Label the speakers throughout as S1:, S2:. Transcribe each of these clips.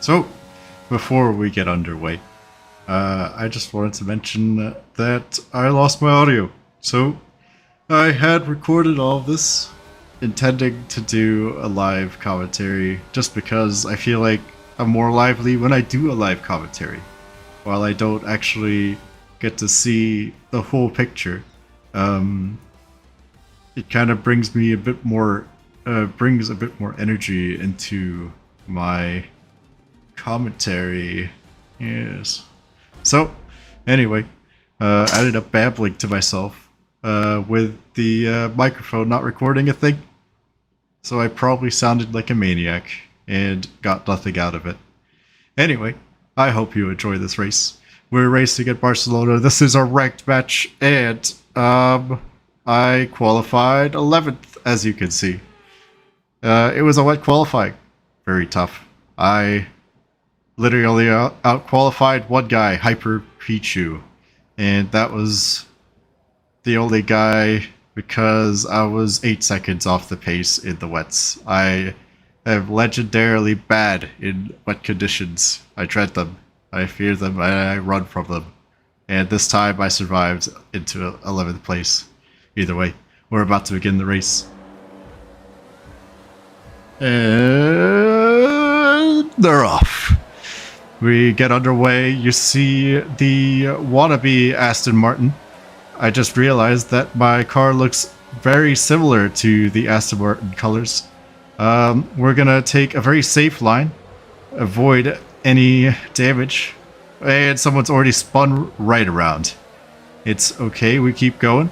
S1: So, before we get underway, I just wanted to mention that I lost my audio. So, I had recorded all of this, intending to do a live commentary, just because I feel like I'm more lively when I do a live commentary, while I don't actually get to see the whole picture. It kind of brings me a bit more, brings a bit more energy into my commentary. Yes. So, anyway, I ended up babbling to myself with the microphone not recording a thing. So I probably sounded like a maniac and got nothing out of it. Anyway, I hope you enjoy this race. We're racing at Barcelona. This is a ranked match, and I qualified 11th, as you can see. It was a wet qualifying. Very tough. I literally out-qualified one guy, Hyper Pichu, and that was the only guy because I was 8 seconds off the pace in the wets. I am legendarily bad in wet conditions. I dread them, I fear them, and I run from them. And this time I survived into 11th place. Either way, we're about to begin the race. And they're off. We get underway. You see the wannabe Aston Martin. I just realized that my car looks very similar to the Aston Martin colors. We're gonna take a very safe line, avoid any damage, and someone's already spun right around. It's okay, we keep going.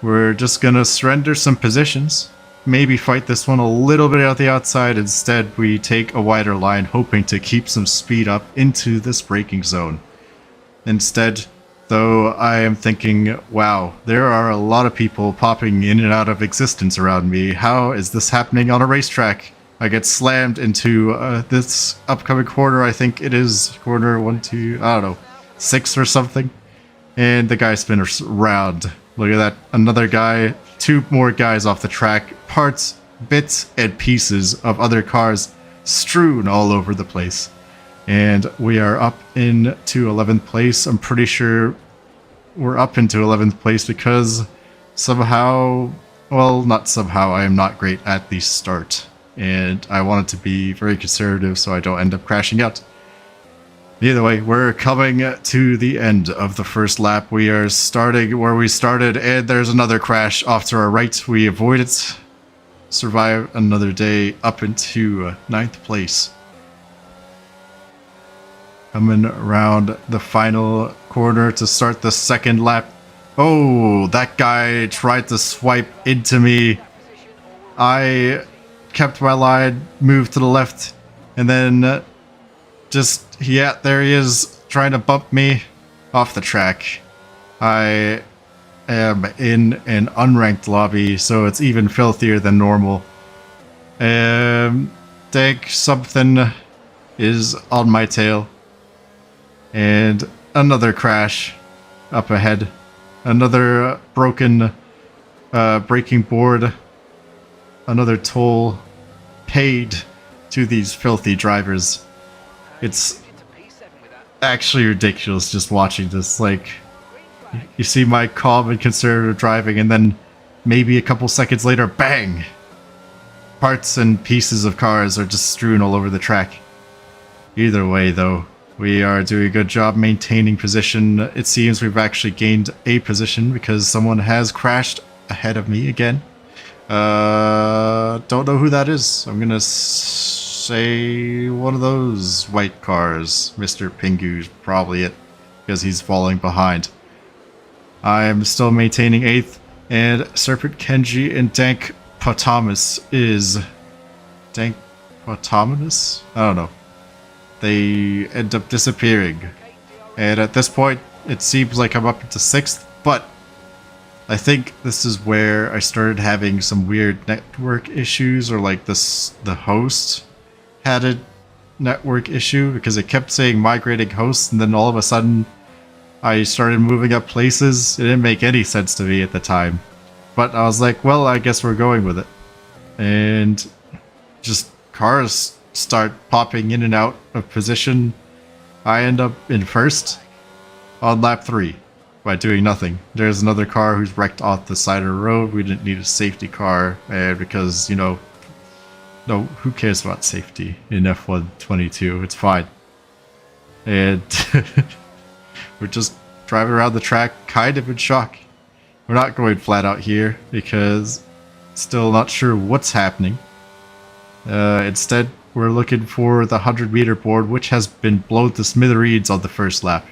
S1: We're just gonna surrender some positions. Maybe fight this one a little bit out the outside. Instead, we take a wider line, hoping to keep some speed up into this braking zone. Instead, though, I am thinking, wow, there are a lot of people popping in and out of existence around me. How is this happening on a racetrack? I get slammed into this upcoming corner. I think it is corner 1, 2, I don't know, 6 or something. And the guy spins around. Look at that. Another guy, 2 more guys off the track. Parts, bits, and pieces of other cars strewn all over the place. And we are up into 11th place. I'm pretty sure we're up into 11th place because somehow, well, not somehow, I am not great at the start. And I want it to be very conservative so I don't end up crashing out. Either way, we're coming to the end of the first lap. We are starting where we started, and there's another crash off to our right. We avoid it, survive another day up into 9th place. Coming around the final corner to start the second lap. Oh, that guy tried to swipe into me. I kept my line, moved to the left, and then yeah, there he is, trying to bump me off the track. I am in an unranked lobby, so it's even filthier than normal. Think something is on my tail. And another crash up ahead. Another broken braking board. Another toll paid to these filthy drivers. It's actually ridiculous just watching this. Like, you see my calm and conservative driving, and then maybe a couple seconds later, bang! Parts and pieces of cars are just strewn all over the track. Either way, though, we are doing a good job maintaining position. It seems we've actually gained a position because someone has crashed ahead of me again. Don't know who that is. I'm gonna say one of those white cars. Mr. Pingu's probably it, because he's falling behind. I'm still maintaining 8th, and Serpent Kenji and Dank Potamus is... Dank Potamus? I don't know. They end up disappearing. And at this point, it seems like I'm up into 6th, but I think this is where I started having some weird network issues, or like the host had a network issue because it kept saying migrating hosts, and then all of a sudden I started moving up places. It didn't make any sense to me at the time, but I was like, well, I guess we're going with it. And just cars start popping in and out of position, I end up in first on lap 3 by doing nothing. There's another car who's wrecked off the side of the road. We didn't need a safety car, and because, you know, no, who cares about safety in F1 22? It's fine. And we're just driving around the track, kind of in shock. We're not going flat out here because still not sure what's happening. Instead, we're looking for the 100-meter board, which has been blown to smithereens on the first lap.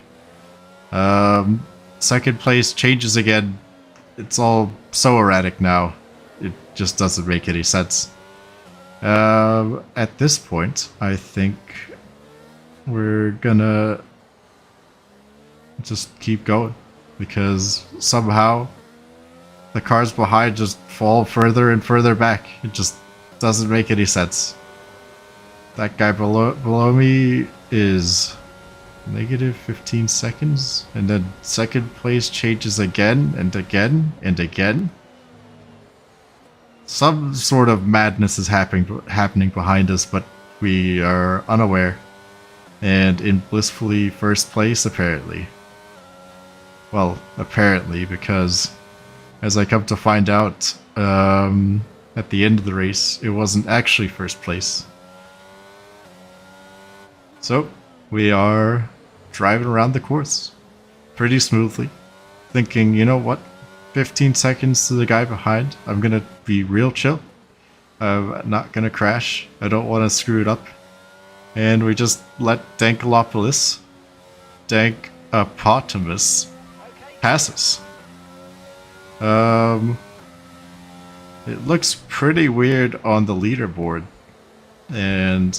S1: Second place changes again. It's all so erratic now. It just doesn't make any sense. At this point, I think we're gonna just keep going because somehow the cars behind just fall further and further back. It just doesn't make any sense. That guy below me is negative 15 seconds, and then second place changes again and again and again. Some sort of madness is happening behind us, but we are unaware and in blissfully first place, apparently. Well, apparently, because as I come to find out, at the end of the race, it wasn't actually first place. So, we are driving around the course pretty smoothly, thinking, you know what, 15 seconds to the guy behind, I'm gonna be real chill. I'm not gonna crash, I don't want to screw it up. And we just let Dankopolis pass us. It looks pretty weird on the leaderboard, and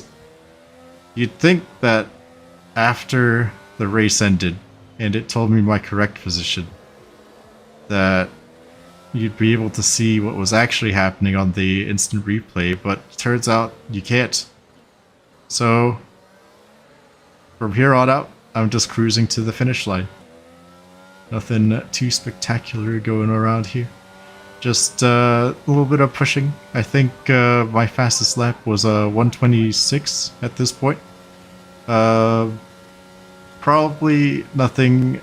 S1: you'd think that after the race ended and it told me my correct position, that you'd be able to see what was actually happening on the instant replay, but turns out you can't. So from here on out, I'm just cruising to the finish line. Nothing too spectacular going around here. Just a little bit of pushing. I think my fastest lap was 126 at this point. Probably nothing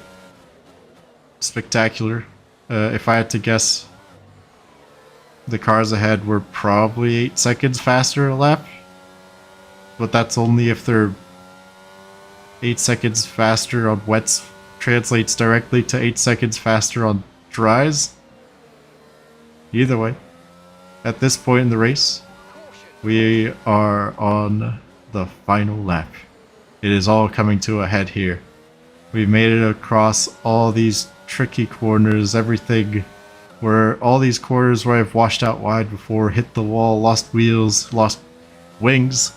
S1: spectacular. If I had to guess, the cars ahead were probably 8 seconds faster a lap. But that's only if they're 8 seconds faster on wets translates directly to 8 seconds faster on dries. Either way, at this point in the race, we are on the final lap. It is all coming to a head here. We've made it across all these tricky corners, everything where all these corners where I've washed out wide before, hit the wall, lost wheels, lost wings.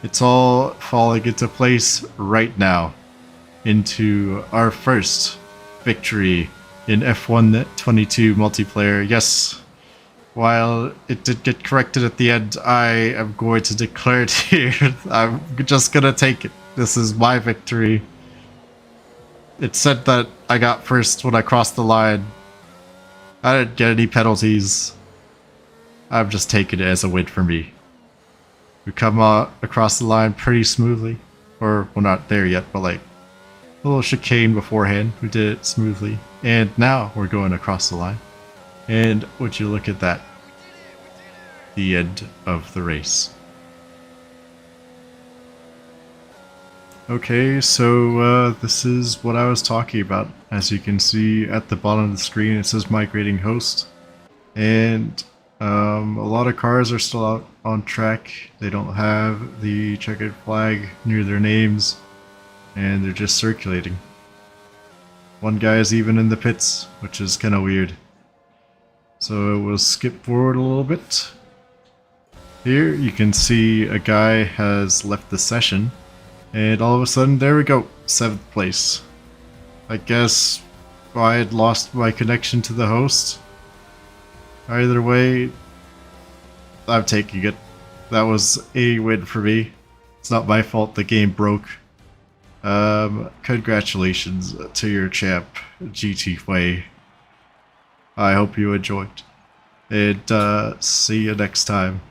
S1: It's all falling into place right now into our first victory in F1 22 multiplayer. Yes, while it did get corrected at the end, I am going to declare it here. I'm just gonna take it. This is my victory. It said that I got first when I crossed the line. I didn't get any penalties. I'm just taking it as a win for me. We come across the line pretty smoothly. Or, well, not there yet, but like a little chicane beforehand. We did it smoothly. And now we're going across the line. And would you look at that? The end of the race. Okay, so this is what I was talking about. As you can see at the bottom of the screen, it says migrating host. And a lot of cars are still out on track. They don't have the checkered flag near their names, and they're just circulating. One guy is even in the pits, which is kind of weird. So we'll skip forward a little bit. Here you can see a guy has left the session, and all of a sudden, there we go, 7th place. I guess I had lost my connection to the host. Either way, I'm taking it. That was a win for me. It's not my fault the game broke. Congratulations to your champ, GT Way. I hope you enjoyed. And see you next time.